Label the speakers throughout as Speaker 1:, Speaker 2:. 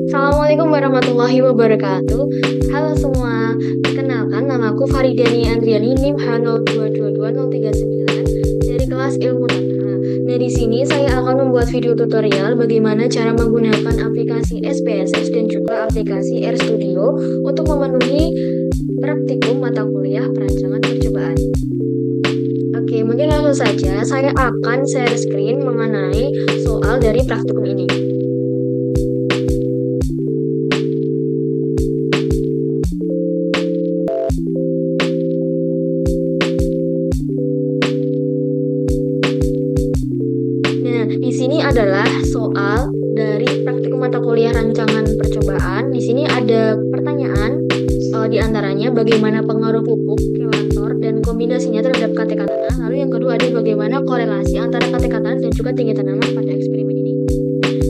Speaker 1: Assalamualaikum warahmatullahi wabarakatuh. Halo semua, perkenalkan namaku Faridani Andriani NIM H0222039 dari kelas Ilmu Tata. Nah, di sini saya akan membuat video tutorial bagaimana cara menggunakan aplikasi SPSS dan juga aplikasi RStudio untuk memenuhi praktikum mata kuliah perancangan percobaan. Oke, mungkin langsung saja saya akan share screen mengenai soal dari praktikum ini. Di sini adalah soal dari praktikum mata kuliah rancangan percobaan. Di sini ada pertanyaan, di antaranya bagaimana pengaruh pupuk, kelator, dan kombinasinya terhadap KTK tanah. Lalu yang kedua ada bagaimana korelasi antara KTK tanah dan juga tinggi tanaman pada eksperimen ini.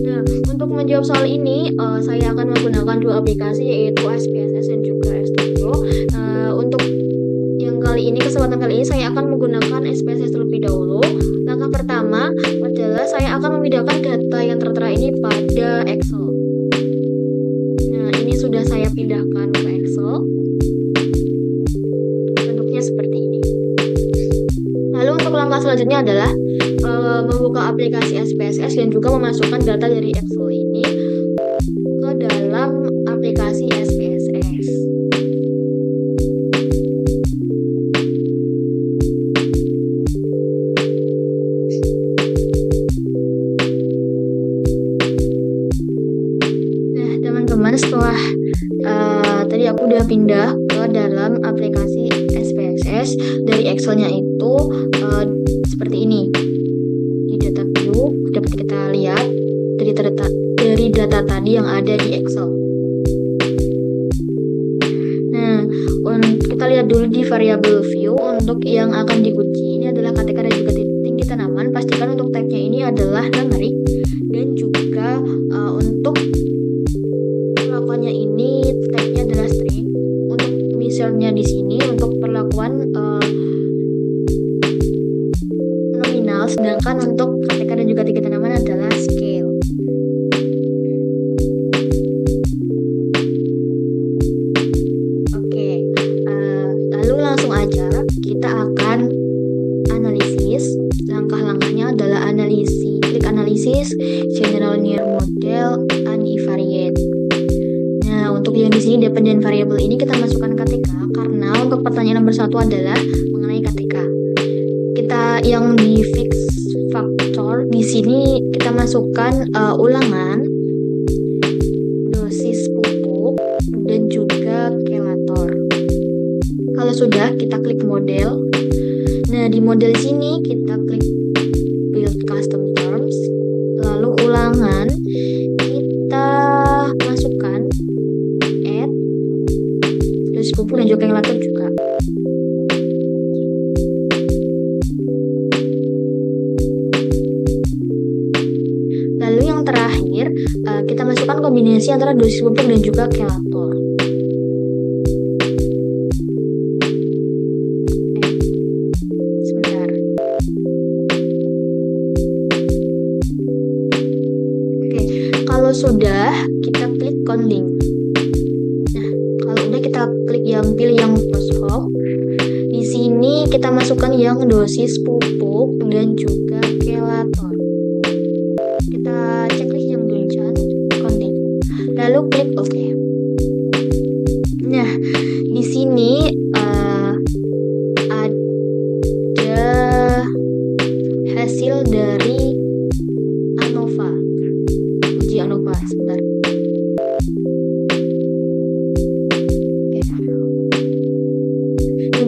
Speaker 1: Nah, untuk menjawab soal ini, saya akan menggunakan dua aplikasi yaitu SPSS dan juga RStudio. Untuk yang kali ini, kesempatan kali ini saya akan menggunakan SPSS terlebih dahulu. Langkah pertama adalah saya akan memindahkan data yang tertera ini pada Excel. Nah, ini sudah saya pindahkan ke Excel. Bentuknya seperti ini. Lalu untuk langkah selanjutnya adalah membuka aplikasi SPSS dan juga memasukkan data dari Excel ini ke dalam aplikasi SPSS. Setelah tadi aku udah pindah ke dalam aplikasi SPSS, dari Excelnya itu seperti ini. Di data view dapat kita lihat dari data tadi yang ada di Excel. Nah, kita lihat dulu di variabel view. Untuk yang akan diuji ini adalah KTK dan juga tinggi tanaman. Pastikan untuk tag-nya ini adalah numerik, dan juga untuk perlakuannya ini tag-nya adalah string. Untuk misalnya di sini untuk perlakuan nominal, sedangkan untuk KTK dan juga tinggi tanaman adalah scale. Oke, lalu langsung aja kita akan analisis. Langkah-langkahnya adalah klik analisis, general linear model, univariate. Untuk yang di sini dependent variable ini kita masukkan KTK karena untuk pertanyaan nomor 1 adalah mengenai KTK. Kita yang di fix factor di sini kita masukkan ulangan, dosis pupuk, dan juga kelator. Kalau sudah, kita klik model. Nah, di model sini kita klik build custom terms, lalu ulangan kita masukkan dosis pupuk dan juga kelator juga. Lalu yang terakhir kita masukkan kombinasi antara dosis pupuk dan juga kelator. Sebentar. Oke, kalau sudah kita klik counting. Pilih yang post hoc. Di sini kita masukkan yang dosis pupuk dan juga kelator. Kita checklist yang duluan, continue. Lalu klik OK. Nah, di sini ada hasil dari ANOVA. Uji ANOVA, sebentar.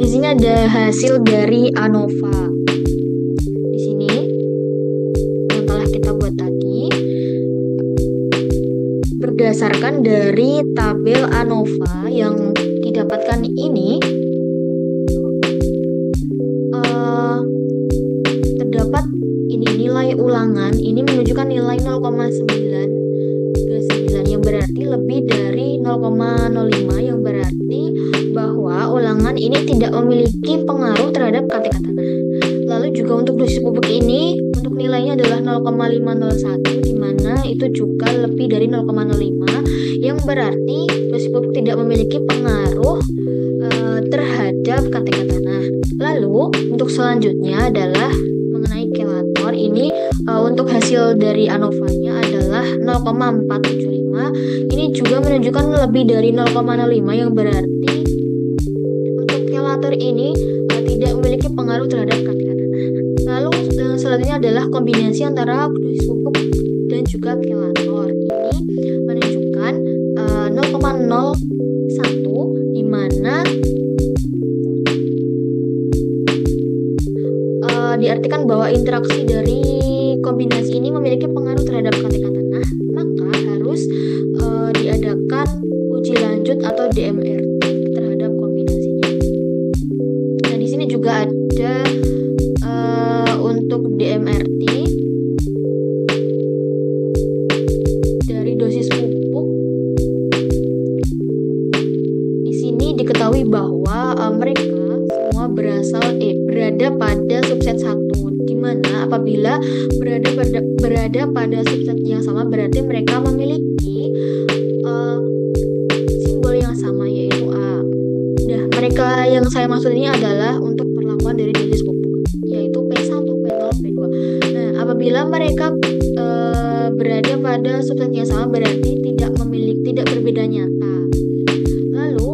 Speaker 1: Di sini ada hasil dari ANOVA. Di sini yang telah kita buat tadi berdasarkan dari tabel ANOVA yang didapatkan ini, terdapat ini nilai ulangan ini menunjukkan nilai 0,929 yang berarti lebih dari 0,05, yang berarti bahwa ulangan ini tidak memiliki pengaruh terhadap KTK tanah. Lalu juga untuk dosis pupuk ini untuk nilainya adalah 0,501, di mana itu juga lebih dari 0,05, yang berarti dosis pupuk tidak memiliki pengaruh terhadap KTK tanah. Lalu untuk selanjutnya adalah mengenai kelator. Ini untuk hasil dari ANOVA-nya adalah 0,475. Ini juga menunjukkan lebih dari 0,05, yang berarti untuk kelator ini tidak memiliki pengaruh terhadap KTK tanah. Lalu selanjutnya adalah kombinasi antara dosis pupuk dan juga kelator. Ini menunjukkan 0,01, di mana diartikan bahwa interaksi dari kombinasi ini memiliki pengaruh terhadap KTK tanah, maka harus diadakan uji lanjut atau DMRT terhadap kombinasinya. Nah, di sini juga ada untuk DMRT dari dosis pupuk. Di sini diketahui bahwa mereka semua berada pada subset 1, di mana apabila berada pada subset yang sama berarti mereka memiliki simbol yang sama, yaitu A. Nah, mereka yang saya maksud ini adalah untuk perlakuan dari dosis pupuk, yaitu P1, P0, P2. Nah, apabila mereka berada pada subset yang sama berarti tidak berbeda nyata. Lalu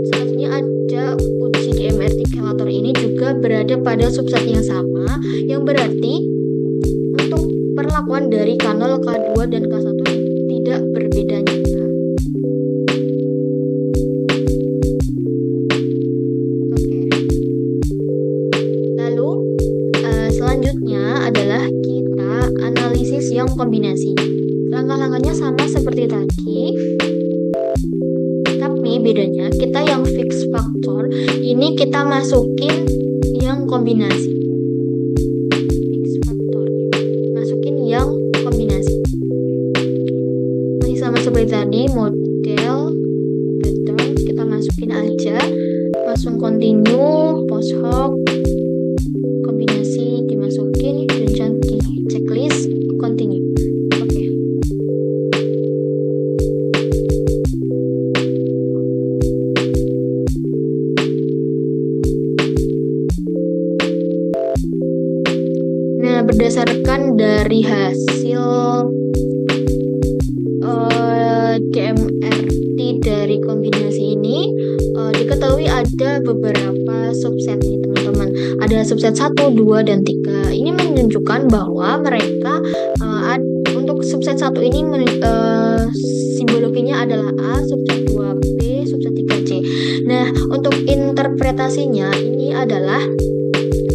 Speaker 1: selanjutnya ada uji DMRT kelator, ini juga berada pada subset yang sama, yang berarti untuk perlakuan dari K0, K2, dan K1 tidak berbeda nyata. Oke. Lalu selanjutnya adalah kita analisis yang kombinasi. Langkah-langkahnya sama seperti tadi, tapi bedanya kita yang fix faktor ini kita masukin yang kombinasi. Fix faktor masukin yang kombinasi. Masih sama seperti tadi, model pattern kita masukin aja, langsung continue, post hoc, kombinasi dimasukin, dan checklist, continue. Oke. Nah, berdasarkan dari hasil DMRT dari kombinasi ini, diketahui ada beberapa subset nih teman-teman. Ada subset 1, 2, dan 3. Ini menunjukkan bahwa mereka untuk subset 1 ini simbologinya adalah A, subset 2 B, subset 3 C. Nah, untuk interpretasinya ini adalah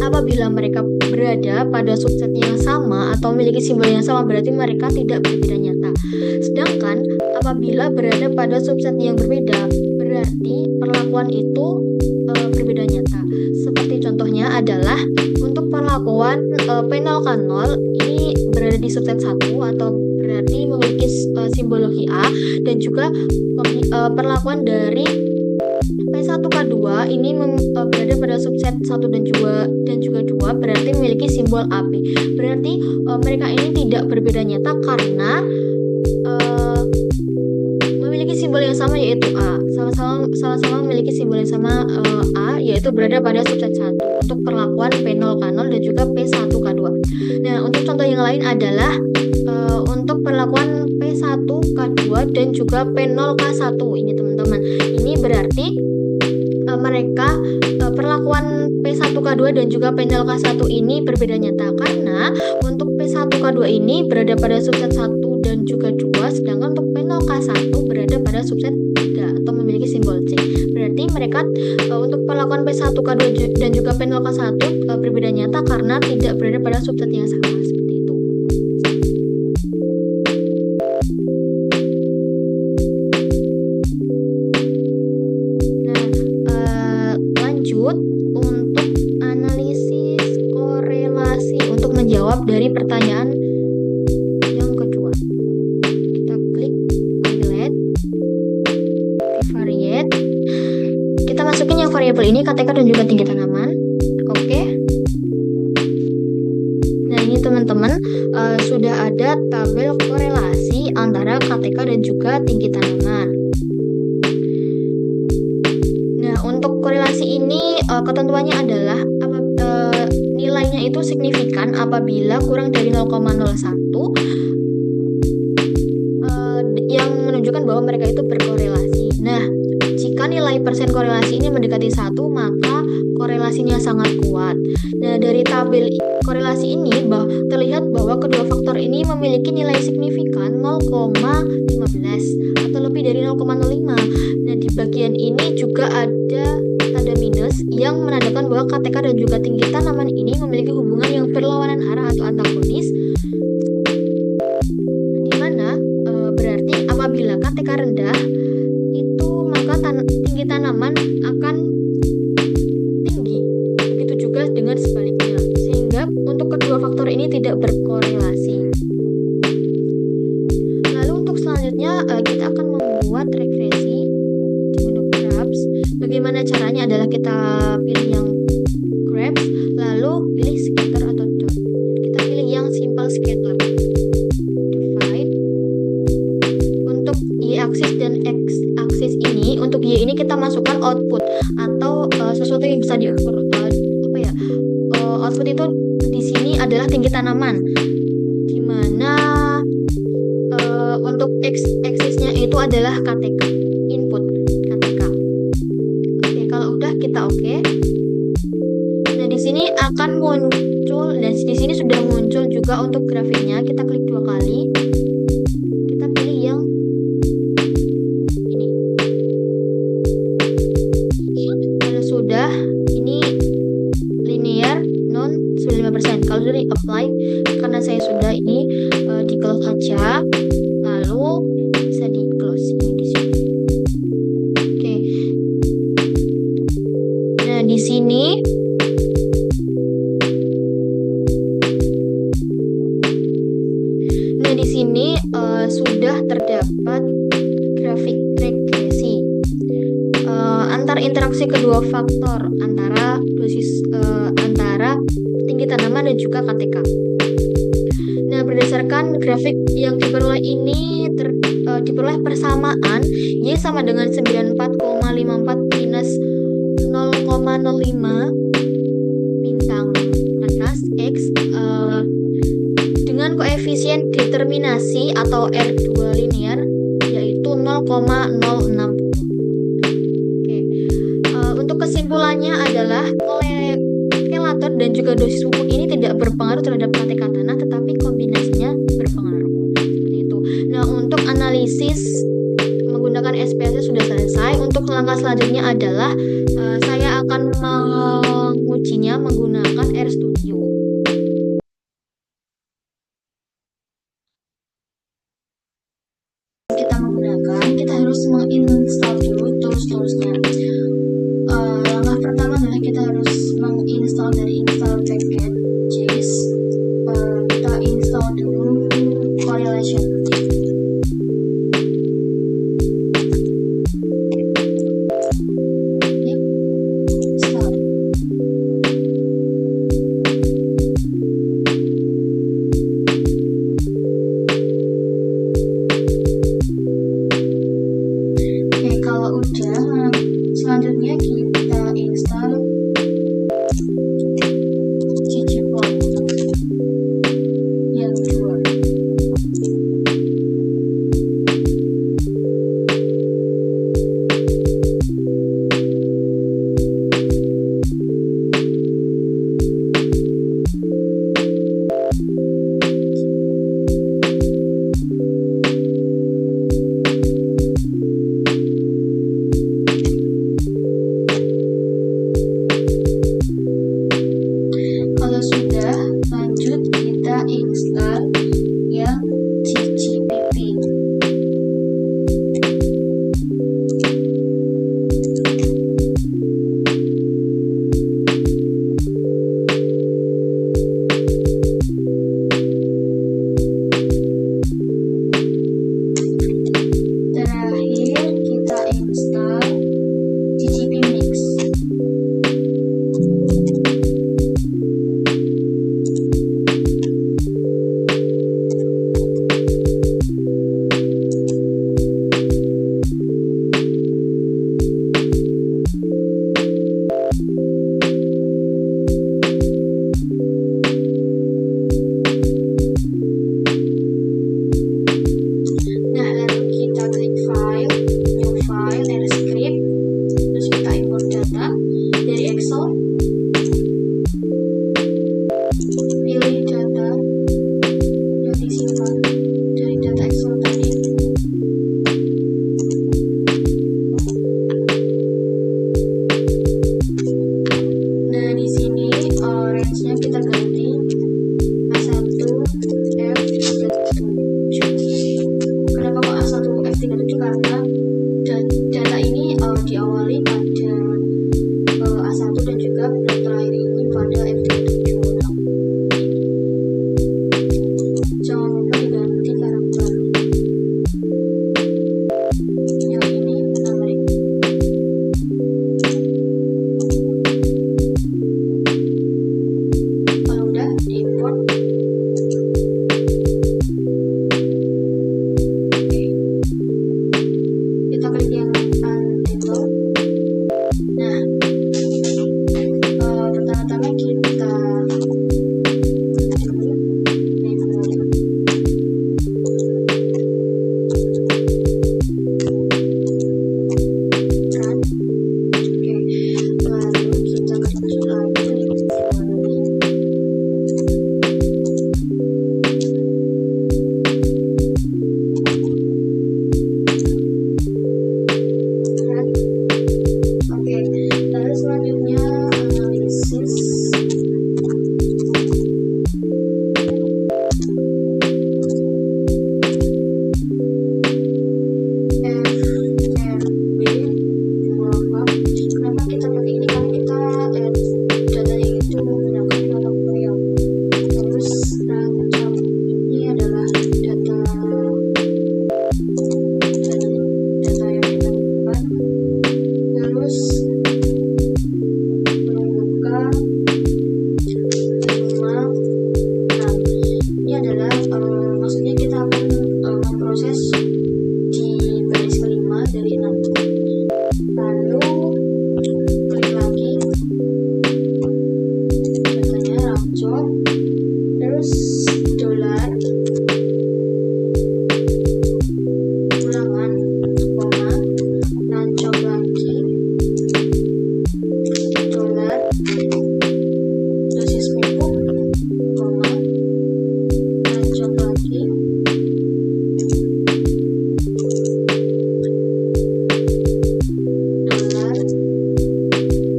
Speaker 1: apabila mereka berada pada subset yang sama atau memiliki simbol yang sama berarti mereka tidak berbeda nyata. Sedangkan apabila berada pada subset yang berbeda berarti perlakuan itu berbeda nyata. Seperti contohnya adalah untuk perlakuan P0 K0 ini berada di subset 1 atau berarti memiliki simbologi A, dan juga perlakuan dari P1 K2 ini berada pada subset 1 dan juga 2 berarti memiliki simbol AP. Berarti mereka ini tidak berbeda nyata karena memiliki simbol yang sama, yaitu A. Sama-sama memiliki simbol yang sama, A, yaitu berada pada subset 1 untuk perlakuan P0 K0 dan juga P1 K2. Nah, untuk contoh yang lain adalah untuk perlakuan P1 K2 dan juga P0 K1 ini teman-teman. Ini berarti mereka perlakuan P1 K2 dan juga P0 K1 ini berbeda nyata karena untuk P1 K2 ini berada pada subset 1 dan juga 2, sedangkan untuk P0 K1 berada pada subset 3 atau memiliki simbol C. Berarti mereka untuk perlakuan P1 K2 dan juga P0 K1 berbeda nyata karena tidak berada pada subset yang sama, seperti itu. Lanjut untuk analisis korelasi untuk menjawab dari pertanyaan yang kedua. Kita klik highlight, variate. Kita masukin yang variabel ini KTK dan juga tinggi tanaman. Oke. Nah, ini teman-teman sudah ada tabel korelasi antara KTK dan juga tinggi tanaman. Nah, untuk korelasi ini ketentuannya adalah nilainya itu signifikan apabila kurang dari 0,01 yang menunjukkan bahwa mereka itu berkorelasi. Nah, jika nilai persen korelasi ini mendekati 1, maka korelasinya sangat kuat. Nah, dari tabel korelasi ini terlihat bahwa kedua faktor ini memiliki nilai signifikan 0,15 atau lebih dari 0,05. Nah, di bagian ini juga ada tanda minus yang menandakan bahwa KTK dan juga tinggi tanaman ini memiliki hubungan yang berlawanan arah atau antagonis, di mana berarti apabila KTK rendah itu maka tinggi tanaman akan tinggi. Begitu juga dengan sebaliknya. Sehingga untuk kedua faktor ini tidak berkorelasi. Lalu untuk selanjutnya kita akan membuat regresi di menu graphs. Bagaimana caranya adalah kita pilih yang graphs, lalu pilih scatter atau dot. Kita pilih yang simple scatter. Divide. Untuk y-axis dan x-axis ini, untuk y ini kita masukkan output atau sesuatu yang bisa diukur. Output itu di sini adalah tinggi tanaman, di mana untuk x-axisnya itu adalah KTK, input KTK. Oke, kalau udah kita oke. Nah, di sini akan muncul, dan di sini sudah muncul juga untuk grafiknya. Kita klik 2 kali. Kita pilih yang ini. Kalau sudah, ini linear non 95%. Kalau sudah di-apply, karena saya sudah ini di-close aja, lalu bisa di-close ini di sini. Oke. Nah, di sini sudah terdapat grafik regresi antar interaksi kedua faktor antara tinggi tanaman dan juga KTK. Nah, berdasarkan grafik yang diperoleh ini diperoleh persamaan Y sama dengan 94,54 minus 0,05 bintang atas X dengan koefisien determinasi atau R2 linear yaitu 0,060. Oke. Untuk kesimpulannya adalah skalator dan juga dosis pupuk ini tidak berpengaruh terhadap KTK tanah, tetapi kombinasinya berpengaruh. Seperti itu. Nah, untuk analisis menggunakan SPSS sudah selesai. Untuk langkah selanjutnya adalah saya akan mengujinya menggunakan RStudio. Kita harus menginstal dulu tools-toolsnya. Langkah pertama adalah kita harus menginstal dari install packages. Kita install dulu correlation. Selanjutnya kita install ggplot yang kedua. karena data ini diawali pada A1 dan juga terakhir ini pada FD7. Jangan lupa diganti karakter. Yang ini menarik. Kalau udah diimport. Oke. Kita klik yang untitled. Nah, pertama-tama kita maksudnya kita akan memproses di baris kelima dari 6. Lalu klik lagi datanya ramcok, terus dolar ulangan koma ramcok lagi dolar dosis pupuk koma ramcok lagi dolar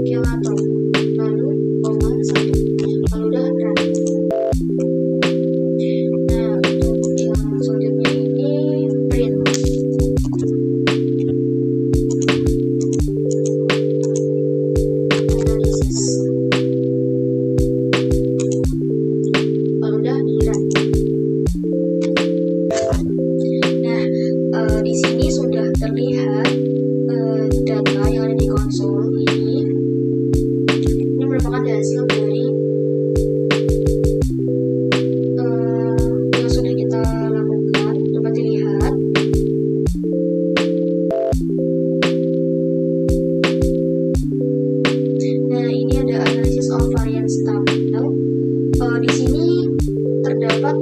Speaker 1: kilowatt, lalu koma 1. Kalau udah run. Nah, untuk yang selanjutnya ini print. Analisis. Kalau udah di run. Nah, di sini sudah terlihat data yang ada di konsol ini. Ini merupakan hasil dari yang sudah kita lakukan. Dapat dilihat. Nah, ini ada analysis of variance tabel. Di sini terdapat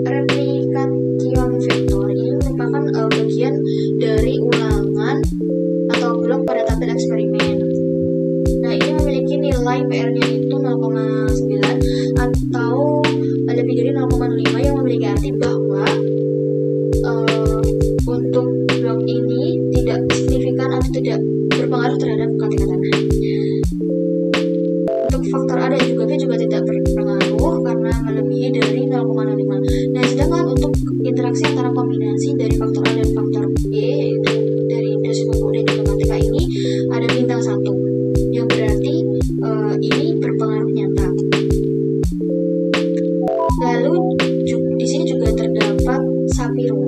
Speaker 1: replication vector. Ini merupakan bagian dari ulangan atau blok pada tabel eksperimen. Nah, ini memiliki nilai PR-nya itu 0,9 atau lebih dari 0,5 yang memiliki arti bahwa untuk blok ini tidak signifikan atau tidak berpengaruh terhadap kata-kata. Untuk faktor A dan juga B juga tidak berpengaruh karena melebihi dari 0,05. Nah, sedangkan untuk interaksi antara kombinasi dari faktor A dan faktor B, yaitu dari dosis pupuk dan juga ketika ini ada bintang 1, yang berarti ini berpengaruh nyata. Lalu di sini juga terdapat Sapiro.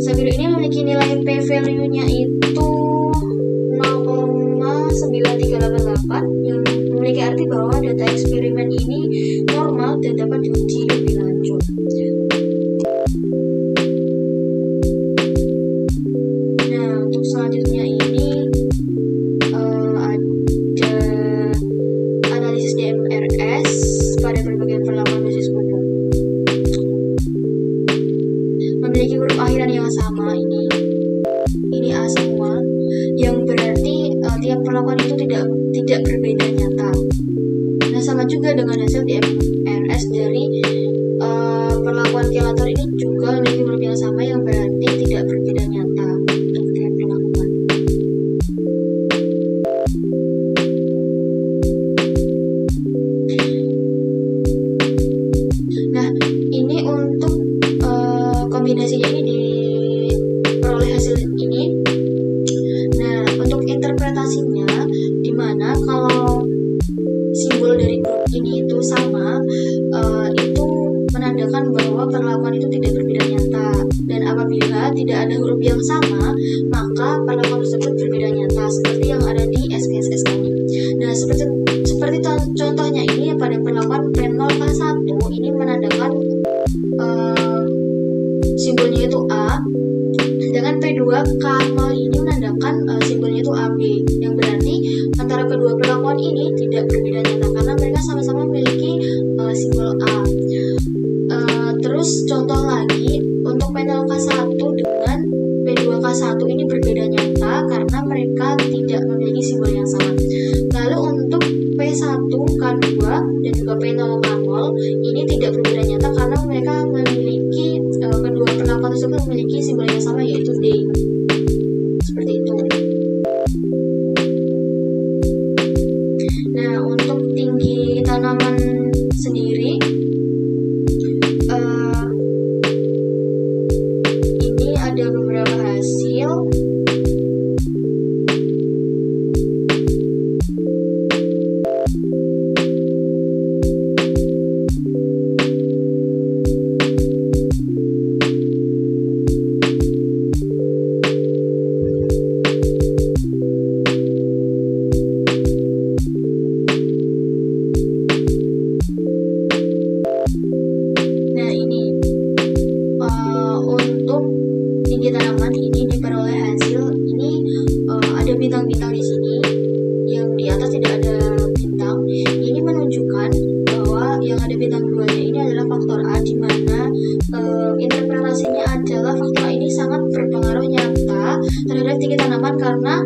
Speaker 1: Sapiro ini memiliki nilai p-value-nya itu 0,9388 yang memiliki arti bahwa data eksperimen ini normal dan dapat diuji lebih lanjut. Nah, untuk selanjutnya ini ada analisis DMRS pada berbagai perlakuan dosis pupuk. Memiliki huruf akhiran yang sama ini A semua, yang berarti tiap perlakuan itu tidak berbeda nyata. Nah, sama juga dengan hasil DMRS dari perlakuan kilowatt ini juga memiliki huruf yang sama, yang berarti tidak berbeda nyata untuk tiap perlakuan. Nah, ini untuk kombinasinya ini diperoleh hasil ini. Nah, untuk interpretasinya, dimana kalau simbol dari grup ini itu sama, itu menandakan bahwa perlakuan itu tidak berbeda nyata. Dan apabila tidak ada grup yang sama, maka perlakuan tersebut berbeda nyata, seperti yang ada di SPSS tadi. Nah, seperti contohnya ini pada perlakuan P0K1 ini menandakan simbolnya itu A, sedangkan P2K0 ini menandakan simbolnya itu AB, yang berarti antara kedua perlakuan ini tidak berbeda nyata karena mereka sama-sama memiliki simbol A. Terus contoh lagi untuk P0K1 dengan P2K1 ini berbeda nyata karena mereka tidak memiliki simbol yang sama. Lalu untuk P1K2 dan juga P0K0 ini tidak berbeda nyata karena mereka memiliki kedua perlakuan tersebut memiliki simbol yang sama, yaitu D. Seperti itu. Nah, untuk tinggi tanaman sendiri, ini ada beberapa hasil. Nah, ini untuk tinggi tanaman ini diperoleh hasil ini ada bintang-bintang di sini, yang di atas tidak ada bintang. Ini menunjukkan bahwa yang ada bintang duanya ini adalah faktor A, di mana interpretasinya adalah faktor A ini sangat berpengaruh nyata terhadap tinggi tanaman karena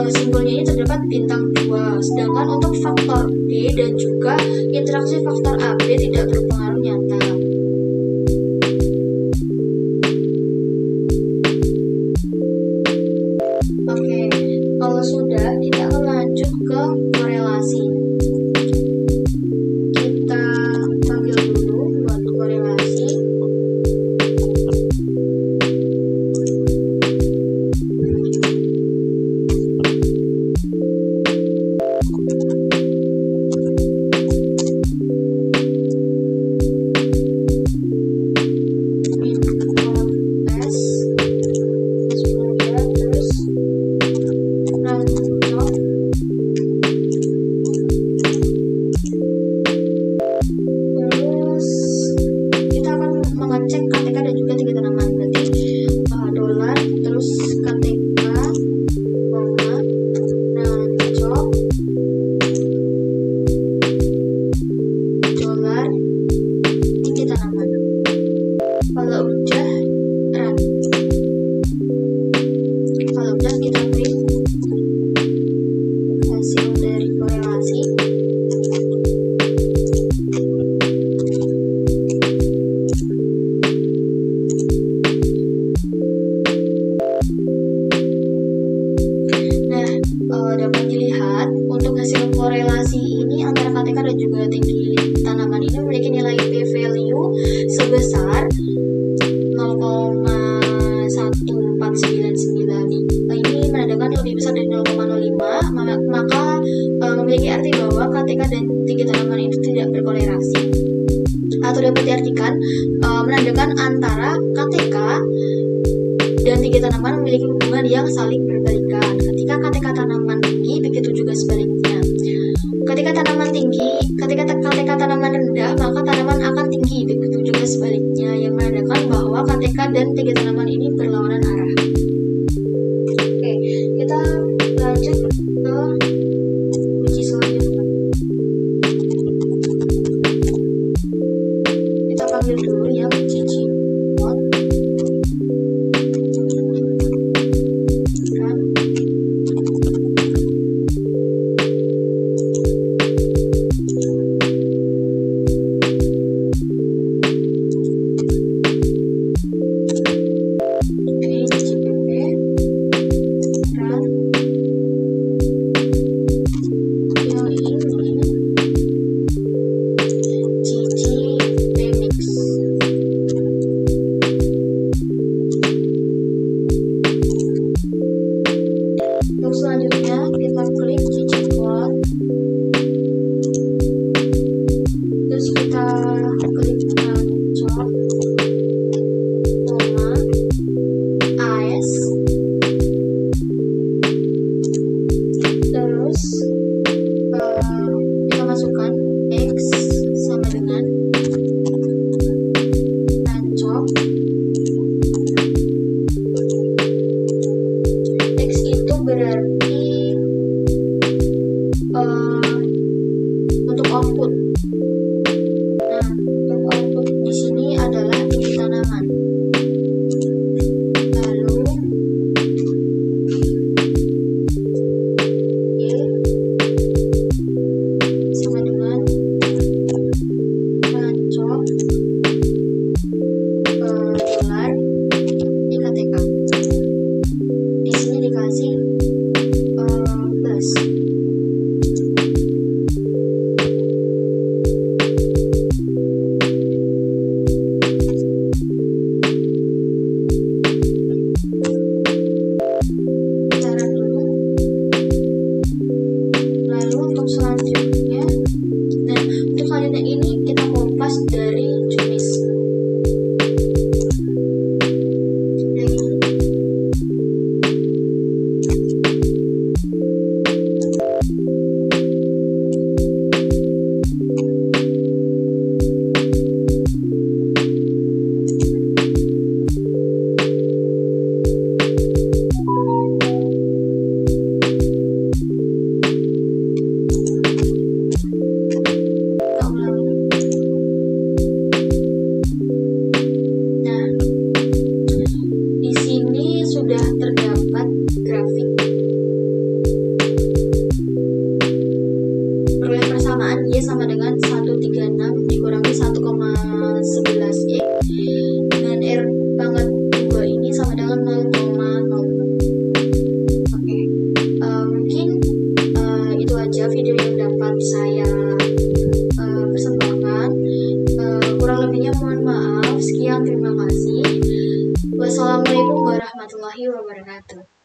Speaker 1: simbolnya ini terdapat bintang 2. Sedangkan untuk faktor B dan juga interaksi faktor AB tidak berpengaruh nyata. Oke, kalau sudah, kita akan lanjut ke korelasi. Kita panggil dulu buat korelasi. Dapat dilihat untuk hasil korelasi ini antara KTK dan juga tinggi tanaman ini memiliki nilai p-value sebesar 0,1499. Ini menandakan lebih besar dari 0,05, maka memiliki arti bahwa KTK dan tinggi tanaman itu tidak berkorelasi, atau dapat diartikan menandakan antara KTK dan tinggi tanaman memiliki hubungan yang saling berbalikan. Ketika KTK tanaman tinggi, begitu juga sebaliknya. Ketika tanaman tinggi, ketika KTK tanaman rendah, maka tanaman akan tinggi, begitu juga sebaliknya, yang menandakan bahwa KTK dan tinggi tanaman ini berlawanan arah. Oke, kita lanjut ke uji selanjutnya. Kita panggil dulu yang uji mod. koma, AS, terus kita masukkan X sama dengan rancok. X itu berarti untuk output. Nah, untuk output di sini adalah bibit tanaman. Lalu Y sama dengan rancok dolar IKTK. Di sini dikasih plus. Cara dulu. Lalu untuk selanjutnya, ini kita kompas dari jenis. Sudah terdapat grafik perolehan persamaan Y sama dengan 136 dikurangi 1,11 Y dengan R pangkat 2 ini sama dengan 0,0. Oke, mungkin itu aja video yang dapat saya persembahkan. Kurang lebihnya mohon maaf. Sekian, terima kasih. Wassalamualaikum warahmatullahi wabarakatuh.